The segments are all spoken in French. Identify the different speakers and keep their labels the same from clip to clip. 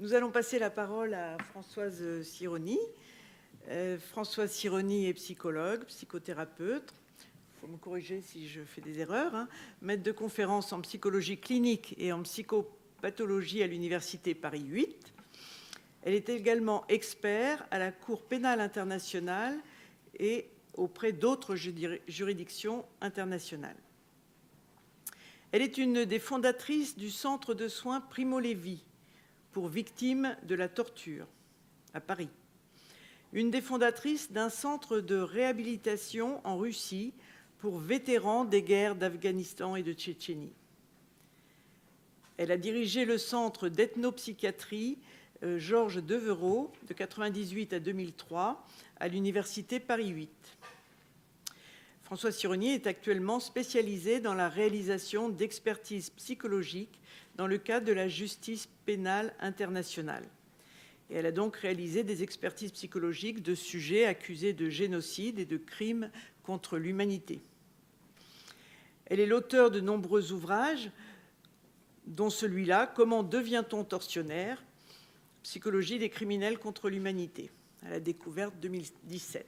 Speaker 1: Nous allons passer la parole à Françoise Sironi. Françoise Sironi est psychologue, psychothérapeute. Il faut me corriger si je fais des erreurs. Maître de conférences en psychologie clinique et en psychopathologie à l'université Paris 8. Elle est également experte à la Cour pénale internationale et auprès d'autres juridictions internationales. Elle est une des fondatrices du centre de soins Primo Levi pour victimes de la torture à Paris. Une des fondatrices d'un centre de réhabilitation en Russie pour vétérans des guerres d'Afghanistan et de Tchétchénie. Elle a dirigé le centre d'ethnopsychiatrie Georges Devereux de 1998 à 2003 à l'université Paris 8. Françoise Sironi est actuellement spécialisée dans la réalisation d'expertises psychologiques dans le cadre de la justice pénale internationale. Et elle a donc réalisé des expertises psychologiques de sujets accusés de génocide et de crimes contre l'humanité. Elle est l'auteure de nombreux ouvrages, dont celui-là, « Comment devient-on tortionnaire ? Psychologie des criminels contre l'humanité », à la découverte 2017.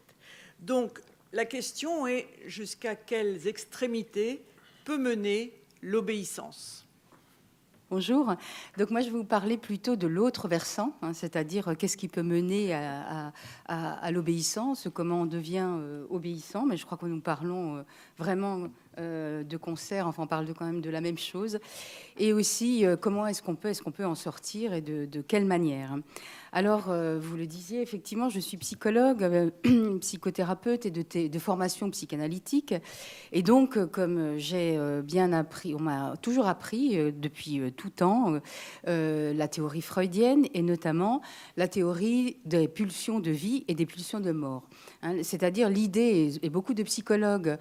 Speaker 1: Donc, la question est jusqu'à quelles extrémités peut mener l'obéissance ?
Speaker 2: Bonjour. Donc moi, je vais vous parler plutôt de l'autre versant, c'est-à-dire qu'est-ce qui peut mener à l'obéissance, comment on devient obéissant. Mais je crois que nous parlons vraiment de concert, enfin on parle quand même de la même chose. Et aussi, comment est-ce qu'on peut en sortir et de quelle manière. Alors, vous le disiez, effectivement, je suis psychologue, psychothérapeute et de formation psychanalytique. Et donc, comme j'ai bien appris, on m'a toujours appris depuis tout temps la théorie freudienne et notamment la théorie des pulsions de vie et des pulsions de mort. C'est-à-dire l'idée, et beaucoup de psychologues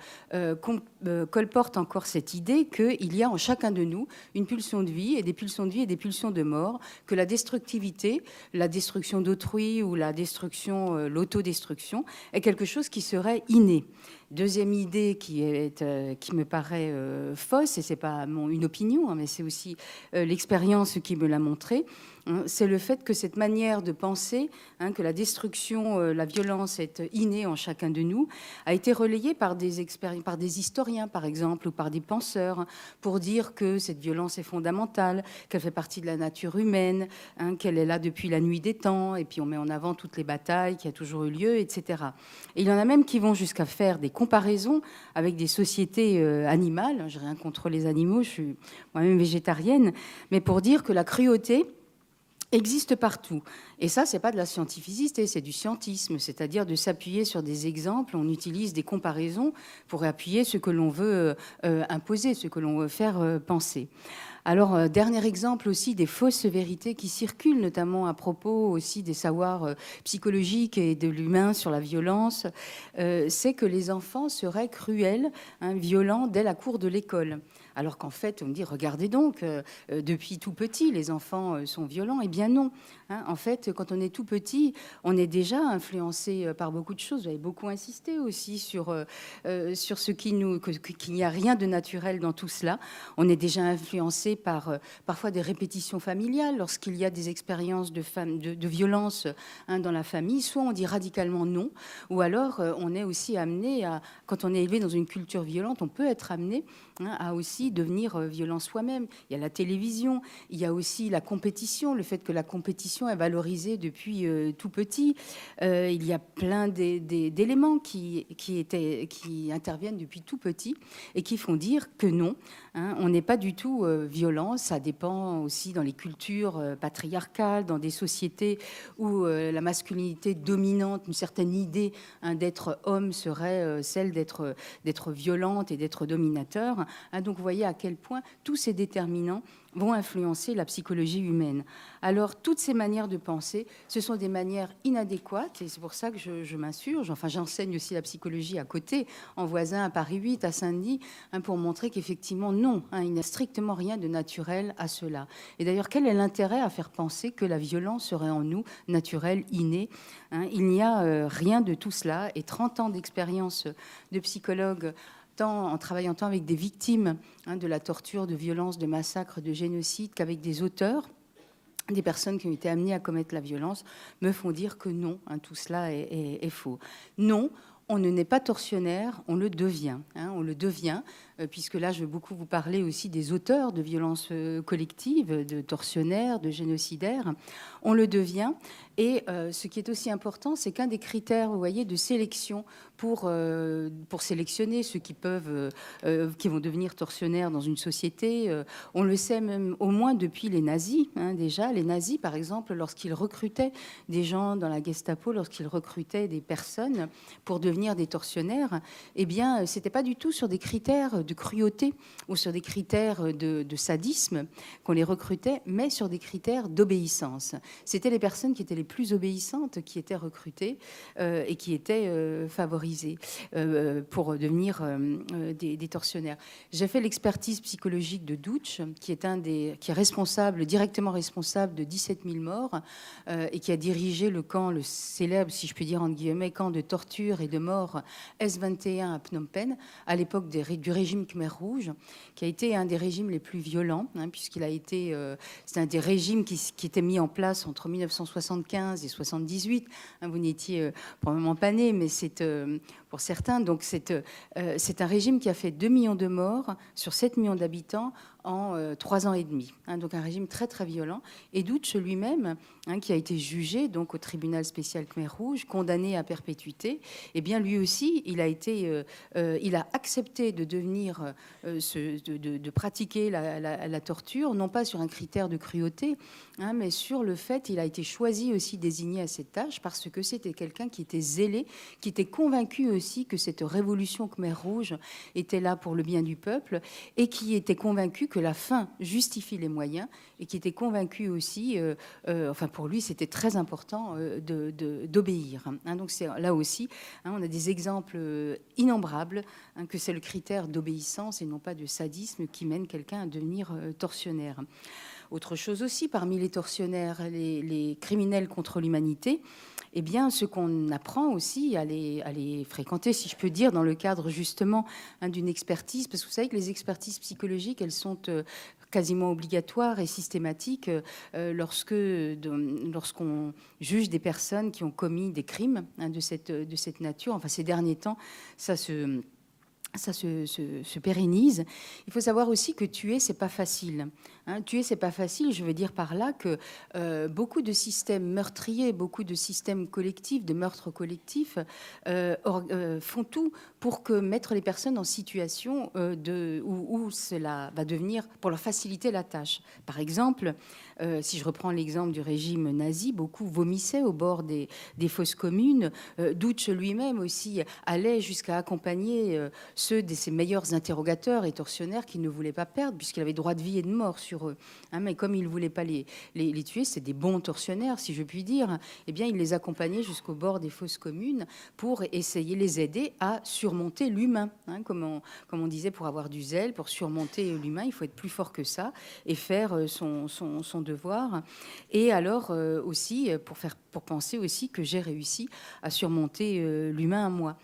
Speaker 2: colportent encore cette idée qu'il y a en chacun de nous une pulsion de vie et des pulsions de vie et des pulsions de mort, que la destructivité, la destruction d'autrui ou la destruction, l'autodestruction est quelque chose qui serait inné. Deuxième idée qui me paraît fausse, et c'est pas une opinion, mais c'est aussi l'expérience qui me l'a montré, c'est le fait que cette manière de penser, que la destruction, la violence est innée en chacun de nous, a été relayée par des historiens, par exemple, ou par des penseurs, pour dire que cette violence est fondamentale, qu'elle fait partie de la nature humaine, qu'elle est là depuis la nuit des temps, et puis on met en avant toutes les batailles qui a toujours eu lieu, etc. Et il y en a même qui vont jusqu'à faire des comparaisons avec des sociétés animales. Je n'ai rien contre les animaux, je suis moi-même végétarienne, mais pour dire que la cruauté existe partout. Et ça, c'est pas de la scientificité, c'est du scientisme, c'est-à-dire de s'appuyer sur des exemples. On utilise des comparaisons pour appuyer ce que l'on veut imposer, ce que l'on veut faire penser. Alors, dernier exemple aussi des fausses vérités qui circulent, notamment à propos aussi des savoirs psychologiques et de l'humain sur la violence, c'est que les enfants seraient cruels, violents dès la cour de l'école. Alors qu'en fait, on me dit, regardez donc, depuis tout petit, les enfants sont violents. Eh bien non. En fait, quand on est tout petit, on est déjà influencé par beaucoup de choses. Vous avez beaucoup insisté aussi sur ce qu'il n'y a rien de naturel dans tout cela. On est déjà influencé par parfois des répétitions familiales. Lorsqu'il y a des expériences de violence dans la famille, soit on dit radicalement non, ou alors on est aussi amené à, quand on est élevé dans une culture violente, on peut être amené à aussi devenir violent soi-même. Il y a la télévision, il y a aussi la compétition, le fait que la compétition est valorisée depuis tout petit. Il y a plein d'éléments qui interviennent depuis tout petit et qui font dire que non, on n'est pas du tout violent. Ça dépend aussi dans les cultures patriarcales, dans des sociétés où la masculinité dominante, une certaine idée d'être homme serait celle d'être violente et d'être dominateur. Donc vous voyez à quel point tous ces déterminants vont influencer la psychologie humaine. Alors, toutes ces manières de penser, ce sont des manières inadéquates, et c'est pour ça que je m'insurge. Enfin, j'enseigne aussi la psychologie à côté, en voisin à Paris 8, à Saint-Denis, pour montrer qu'effectivement, non, il n'y a strictement rien de naturel à cela. Et d'ailleurs, quel est l'intérêt à faire penser que la violence serait en nous, naturelle, innée ? Il n'y a rien de tout cela, et 30 ans d'expérience de psychologue en travaillant tant avec des victimes de la torture, de violence, de massacre, de génocide, qu'avec des auteurs. des personnes qui ont été amenées à commettre la violence, me font dire que non, tout cela est faux. Non, on ne naît pas tortionnaire, on le devient. On le devient, puisque là, je veux beaucoup vous parler aussi des auteurs de violences collectives, de tortionnaires, de génocidaires. On le devient. Et ce qui est aussi important, c'est qu'un des critères, vous voyez, de sélection pour sélectionner ceux qui vont devenir tortionnaires dans une société, on le sait même au moins depuis les nazis, déjà. Les nazis, par exemple, lorsqu'ils recrutaient des gens dans la Gestapo, lorsqu'ils recrutaient des personnes pour devenir des tortionnaires, eh bien, c'était pas du tout sur des critères de cruauté ou sur des critères de sadisme qu'on les recrutait, mais sur des critères d'obéissance. C'était les personnes qui étaient les plus obéissantes qui étaient recrutées et qui étaient favorisées pour devenir des tortionnaires. J'ai fait l'expertise psychologique de Duch, qui est responsable, directement responsable de 17 000 morts et qui a dirigé le camp, le célèbre, si je puis dire entre guillemets, camp de torture et de mort S21 à Phnom Penh, à l'époque du régime Khmer Rouge, qui a été un des régimes les plus violents, puisqu'il a été, c'est un des régimes qui était mis en place entre 1975 et 78. Vous n'étiez probablement pas né, mais c'est pour certains. Donc c'est un régime qui a fait 2 millions de morts sur 7 millions d'habitants en 3 ans et demi. Donc un régime très très violent. Et Duch lui-même, qui a été jugé donc au tribunal spécial Khmer Rouge, condamné à perpétuité, eh bien lui aussi, il a accepté de devenir, de pratiquer la torture, non pas sur un critère de cruauté, mais sur le fait, il a été choisi aussi, désigné à cette tâche, parce que c'était quelqu'un qui était zélé, qui était convaincu aussi que cette révolution Khmer Rouge était là pour le bien du peuple, et qui était convaincu que la fin justifie les moyens, et qui était convaincu aussi, enfin pour lui c'était très important d'obéir. Donc c'est là aussi, on a des exemples innombrables que c'est le critère d'obéissance et non pas de sadisme qui mène quelqu'un à devenir tortionnaire. Autre chose aussi, parmi les tortionnaires, les criminels contre l'humanité, eh bien, ce qu'on apprend aussi à les fréquenter, si je peux dire, dans le cadre justement d'une expertise, parce que vous savez que les expertises psychologiques, elles sont quasiment obligatoires et systématiques lorsqu'on juge des personnes qui ont commis des crimes de cette nature. Enfin, ces derniers temps, ça se pérennise. Il faut savoir aussi que tuer, c'est pas facile. Tuer, c'est pas facile. Je veux dire par là que beaucoup de systèmes meurtriers, beaucoup de systèmes collectifs, de meurtres collectifs, font tout pour mettre les personnes en situation où cela va devenir, pour leur faciliter la tâche. Par exemple, si je reprends l'exemple du régime nazi, beaucoup vomissaient au bord des fosses communes. Duch lui-même aussi allait jusqu'à accompagner ceux de ses meilleurs interrogateurs et tortionnaires qu'il ne voulait pas perdre, puisqu'il avait droit de vie et de mort sur eux. Mais comme il ne voulait pas les tuer, c'est des bons tortionnaires, si je puis dire, eh bien, il les accompagnait jusqu'au bord des fosses communes pour essayer de les aider à surmonter l'humain. Comme on disait, pour avoir du zèle, pour surmonter l'humain, il faut être plus fort que ça et faire son devoir. Et alors aussi, pour penser aussi que j'ai réussi à surmonter l'humain à moi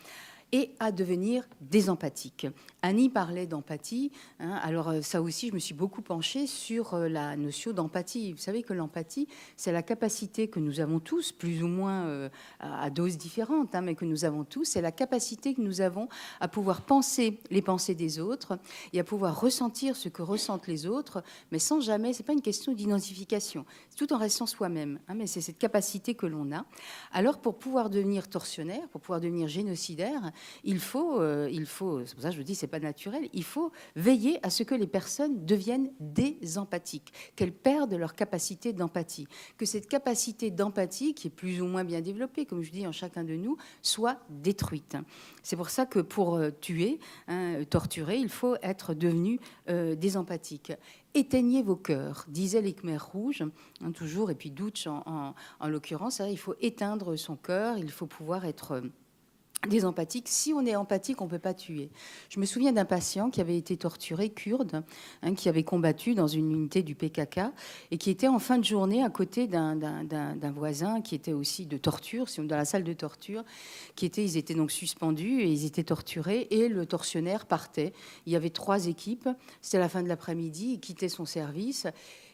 Speaker 2: et à devenir désempathique. Annie parlait d'empathie. Alors ça aussi, je me suis beaucoup penchée sur la notion d'empathie. Vous savez que l'empathie, c'est la capacité que nous avons tous, plus ou moins à doses différentes, mais que nous avons tous, c'est la capacité que nous avons à pouvoir penser les pensées des autres et à pouvoir ressentir ce que ressentent les autres, mais sans jamais, c'est pas une question d'identification, tout en restant soi-même, mais c'est cette capacité que l'on a. Alors pour pouvoir devenir tortionnaire, pour pouvoir devenir génocidaire, il faut, c'est pour ça que je vous dis, c'est pas naturel, il faut veiller à ce que les personnes deviennent désempathiques, qu'elles perdent leur capacité d'empathie, que cette capacité d'empathie, qui est plus ou moins bien développée, comme je dis, en chacun de nous, soit détruite. C'est pour ça que pour tuer, torturer, il faut être devenu désempathique. Éteignez vos cœurs, disaient les Khmers rouges, toujours, et puis Duch en l'occurrence, il faut éteindre son cœur, il faut pouvoir être désempathique. Si on est empathique, on ne peut pas tuer. Je me souviens d'un patient qui avait été torturé, kurde, qui avait combattu dans une unité du PKK et qui était en fin de journée à côté d'un voisin qui était aussi de torture, dans la salle de torture, ils étaient donc suspendus et ils étaient torturés et le tortionnaire partait. Il y avait 3 équipes, c'était la fin de l'après-midi, il quittait son service.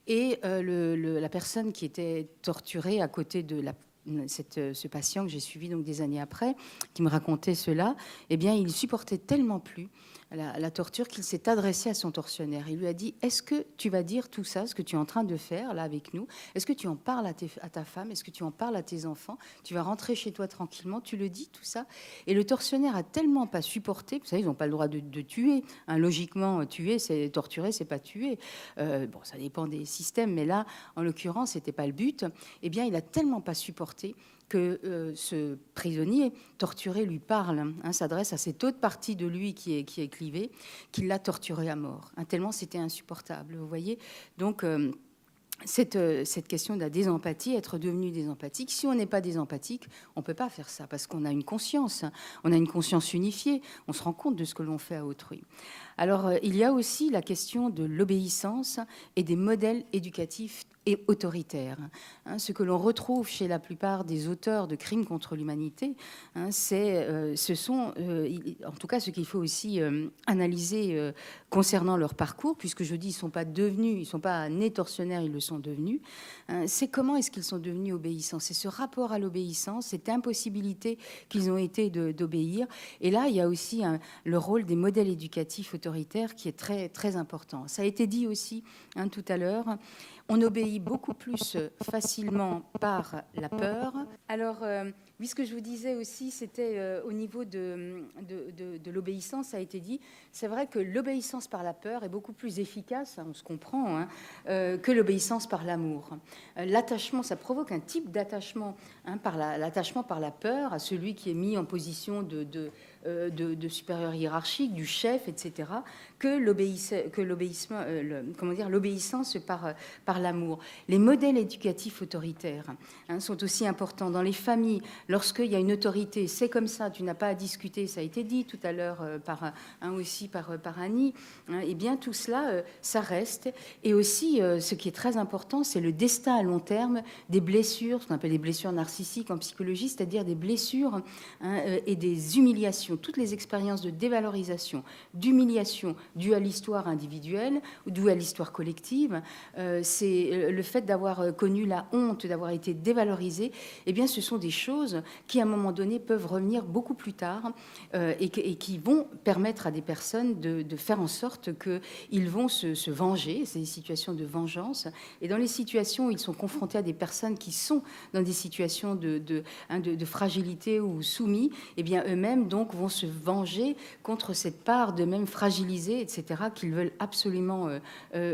Speaker 2: Et la personne qui était torturée à côté de ce patient que j'ai suivi donc des années après, qui me racontait cela, eh bien, il supportait tellement plus la torture qu'il s'est adressé à son tortionnaire. Il lui a dit: est-ce que tu vas dire tout ça, ce que tu es en train de faire là avec nous? Est-ce que tu en parles à ta femme? Est-ce que tu en parles à tes enfants? Tu vas rentrer chez toi tranquillement, tu le dis, tout ça? Et le tortionnaire a tellement pas supporté, vous savez, ils n'ont pas le droit de tuer. Hein, logiquement, tuer, c'est torturer, c'est pas tuer. Bon, ça dépend des systèmes, mais là, en l'occurrence, c'était pas le but. Eh bien, il a tellement pas supporté que ce prisonnier torturé lui parle, hein, s'adresse à cette autre partie de lui qui est clivée, qu'il l'a torturé à mort. Hein, tellement c'était insupportable, vous voyez. Donc, cette question de la désempathie, être devenu désempathique. Si on n'est pas désempathique, on ne peut pas faire ça, parce qu'on a une conscience, on a une conscience unifiée, on se rend compte de ce que l'on fait à autrui. Alors, il y a aussi la question de l'obéissance et des modèles éducatifs et autoritaires. Hein, ce que l'on retrouve chez la plupart des auteurs de crimes contre l'humanité, hein, ce sont, en tout cas, ce qu'il faut aussi analyser concernant leur parcours, puisque je dis ils ne sont pas devenus, ils ne sont pas nés tortionnaires, ils le sont devenus. Hein, c'est comment est-ce qu'ils sont devenus obéissants? C'est ce rapport à l'obéissance, cette impossibilité qu'ils ont été d'obéir. Et là, il y a aussi le rôle des modèles éducatifs autoritaires qui est très, très important. Ça a été dit aussi hein, tout à l'heure. On obéit beaucoup plus facilement par la peur. Alors, oui, ce que je vous disais aussi, c'était au niveau de l'obéissance, ça a été dit. C'est vrai que l'obéissance par la peur est beaucoup plus efficace, hein, on se comprend, hein, que l'obéissance par l'amour. L'attachement, ça provoque un type d'attachement, hein, l'attachement par la peur à celui qui est mis en position de supérieur hiérarchique, du chef, etc., que l'obéissance par l'amour. Les modèles éducatifs autoritaires hein, sont aussi importants dans les familles. Lorsqu'il y a une autorité, c'est comme ça, tu n'as pas à discuter, ça a été dit tout à l'heure par Annie, hein, et bien tout cela, ça reste. Et aussi, ce qui est très important, c'est le destin à long terme des blessures, ce qu'on appelle les blessures narcissiques en psychologie, c'est-à-dire des blessures hein, et des humiliations. Toutes les expériences de dévalorisation, d'humiliation dues à l'histoire individuelle ou dues à l'histoire collective, c'est le fait d'avoir connu la honte, d'avoir été dévalorisé, eh bien, ce sont des choses qui, à un moment donné, peuvent revenir beaucoup plus tard et qui vont permettre à des personnes de faire en sorte qu'ils vont se venger. C'est des situations de vengeance. Et dans les situations où ils sont confrontés à des personnes qui sont dans des situations de fragilité ou soumis, eh bien, eux-mêmes donc vont se venger contre cette part d'eux-mêmes fragilisés, etc., qu'ils veulent absolument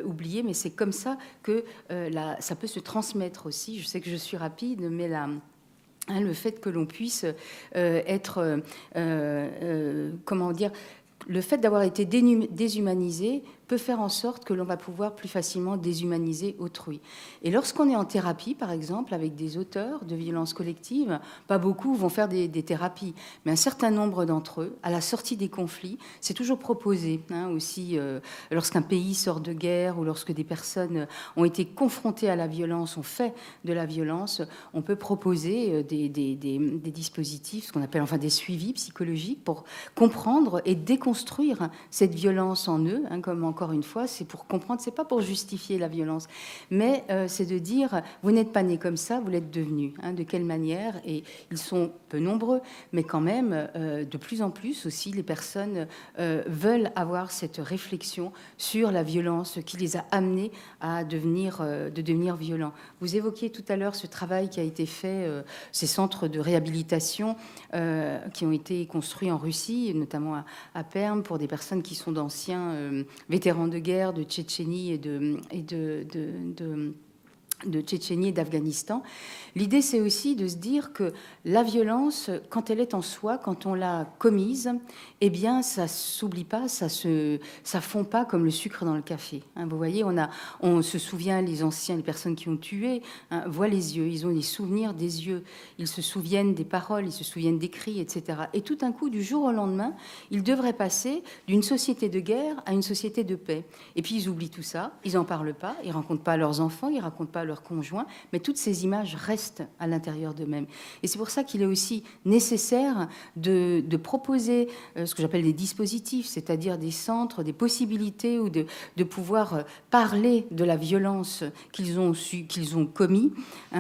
Speaker 2: oublier. Mais c'est comme ça que ça peut se transmettre aussi. Je sais que je suis rapide, mais le fait que l'on puisse être, comment dire, le fait d'avoir été déshumanisé peut faire en sorte que l'on va pouvoir plus facilement déshumaniser autrui. Et lorsqu'on est en thérapie, par exemple, avec des auteurs de violences collectives, pas beaucoup vont faire des thérapies, mais un certain nombre d'entre eux, à la sortie des conflits, c'est toujours proposé hein, aussi, lorsqu'un pays sort de guerre ou lorsque des personnes ont été confrontées à la violence, ont fait de la violence, on peut proposer des dispositifs, ce qu'on appelle enfin des suivis psychologiques pour comprendre et déconstruire cette violence en eux, hein, comme encore une fois, c'est pour comprendre, c'est pas pour justifier la violence, mais c'est de dire, vous n'êtes pas né comme ça, vous l'êtes devenu. Hein, de quelle manière? Et ils sont peu nombreux, mais quand même, de plus en plus aussi, les personnes veulent avoir cette réflexion sur la violence qui les a amenés à devenir violents. Vous évoquiez tout à l'heure ce travail qui a été fait, ces centres de réhabilitation qui ont été construits en Russie, notamment à Perm, pour des personnes qui sont d'anciens vétérans de guerre de Tchétchénie de Tchétchénie et d'Afghanistan. L'idée, c'est aussi de se dire que la violence, quand elle est en soi, quand on l'a commise, eh bien, ça s'oublie pas, ça fond pas comme le sucre dans le café. Hein, vous voyez, on se souvient, les anciens, les personnes qui ont tué, hein, voient les yeux, ils ont des souvenirs des yeux, ils se souviennent des paroles, ils se souviennent des cris, etc. Et tout d'un coup, du jour au lendemain, ils devraient passer d'une société de guerre à une société de paix. Et puis, ils oublient tout ça, ils n'en parlent pas, ils racontent pas à leurs enfants, ils racontent pas à leur conjoint, mais toutes ces images restent à l'intérieur d'eux-mêmes. Et c'est pour ça qu'il est aussi nécessaire de proposer ce que j'appelle des dispositifs, c'est-à-dire des centres, des possibilités, ou de pouvoir parler de la violence qu'ils ont commis,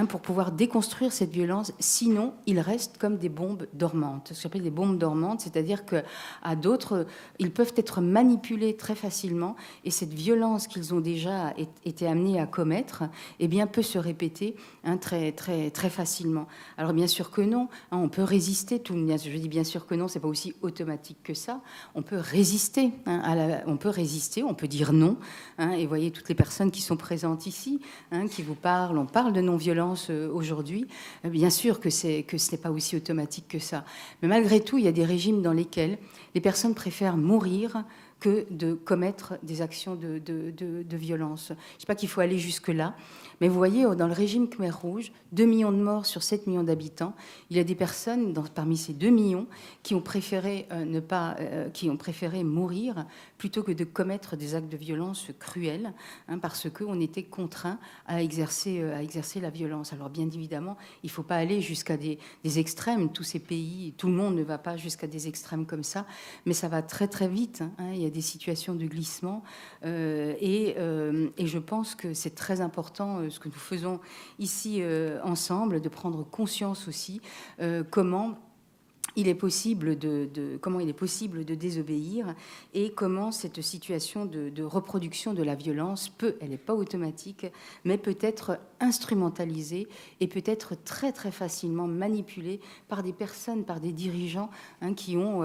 Speaker 2: pour pouvoir déconstruire cette violence. Sinon, ils restent comme des bombes dormantes. Ce que j'appelle des bombes dormantes, c'est-à-dire qu'à d'autres, ils peuvent être manipulés très facilement, et cette violence qu'ils ont déjà été amenés à commettre, eh bien, peut se répéter très, très, très facilement. Alors, bien sûr que non, on peut résister. Je dis bien sûr que non, c'est pas aussi automatique que ça. On peut résister, on peut dire non. Et voyez toutes les personnes qui sont présentes ici, qui vous parlent. On parle de non-violence aujourd'hui. Bien sûr que ce n'est pas aussi automatique que ça. Mais malgré tout, il y a des régimes dans lesquels les personnes préfèrent mourir que de commettre des actions de violence. Je ne dis pas qu'il faut aller jusque-là, mais vous voyez, dans le régime Khmer Rouge, 2 millions de morts sur 7 millions d'habitants, il y a des personnes parmi ces 2 millions qui ont préféré mourir plutôt que de commettre des actes de violence cruels, parce qu'on était contraint à exercer la violence. Alors bien évidemment, il ne faut pas aller jusqu'à des extrêmes. Tous ces pays, tout le monde ne va pas jusqu'à des extrêmes comme ça, mais ça va très très vite. Il y a des situations de glissement, et je pense que c'est très important ce que nous faisons ici ensemble, de prendre conscience aussi comment il est possible de désobéir, et comment cette situation de reproduction de la violence elle n'est pas automatique, mais peut être instrumentalisée et peut être très très facilement manipulée par des personnes, par des dirigeants qui ont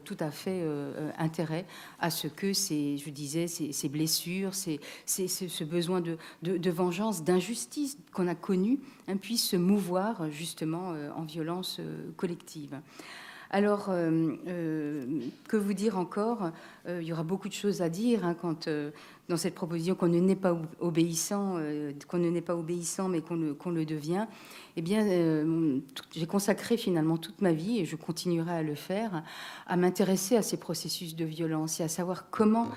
Speaker 2: tout à fait intérêt à ce que ces blessures, ce besoin de vengeance, d'injustice qu'on a connu, puisse se mouvoir justement en violence collective. Alors, que vous dire encore ? Il y aura beaucoup de choses à dire dans cette proposition qu'on ne n'est pas obéissant, mais qu'on le devient. Eh bien, j'ai consacré finalement toute ma vie, et je continuerai à le faire, à m'intéresser à ces processus de violence et à savoir comment,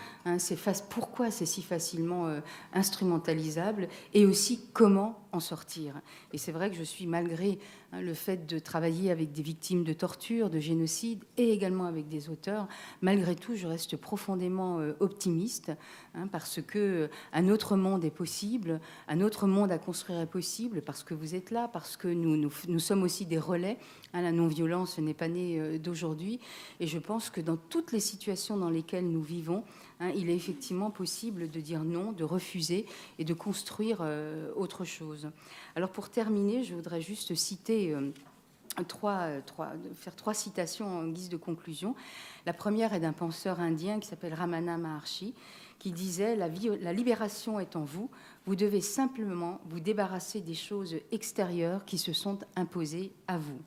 Speaker 2: pourquoi c'est si facilement instrumentalisable, et aussi comment en sortir. Et c'est vrai que je suis, malgré le fait de travailler avec des victimes de torture, de génocide, et également avec des auteurs, malgré tout, je reste profondément optimiste, parce que un autre monde est possible, un autre monde à construire est possible, parce que vous êtes là, parce que nous sommes aussi des relais. La non-violence n'est pas née d'aujourd'hui, et je pense que dans toutes les situations dans lesquelles nous vivons, il est effectivement possible de dire non, de refuser et de construire autre chose. Alors pour terminer, je voudrais juste citer faire trois citations en guise de conclusion. La première est d'un penseur indien qui s'appelle Ramana Maharshi, qui disait « La libération est en vous, vous devez simplement vous débarrasser des choses extérieures qui se sont imposées à vous ».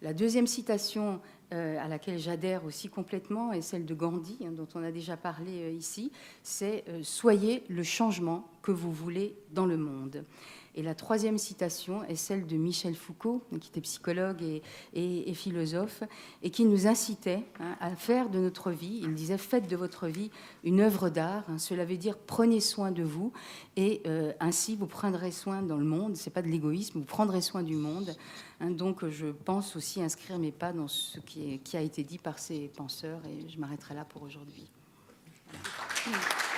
Speaker 2: La deuxième citation à laquelle j'adhère aussi complètement est celle de Gandhi, dont on a déjà parlé ici, c'est « Soyez le changement que vous voulez dans le monde ». Et la troisième citation est celle de Michel Foucault, qui était psychologue et philosophe, et qui nous incitait à faire de notre vie, il disait « Faites de votre vie une œuvre d'art ». Cela veut dire « Prenez soin de vous, et ainsi vous prendrez soin dans le monde ». Ce n'est pas de l'égoïsme, vous prendrez soin du monde. Donc je pense aussi inscrire mes pas dans ce qui a été dit par ces penseurs, et je m'arrêterai là pour aujourd'hui. Voilà.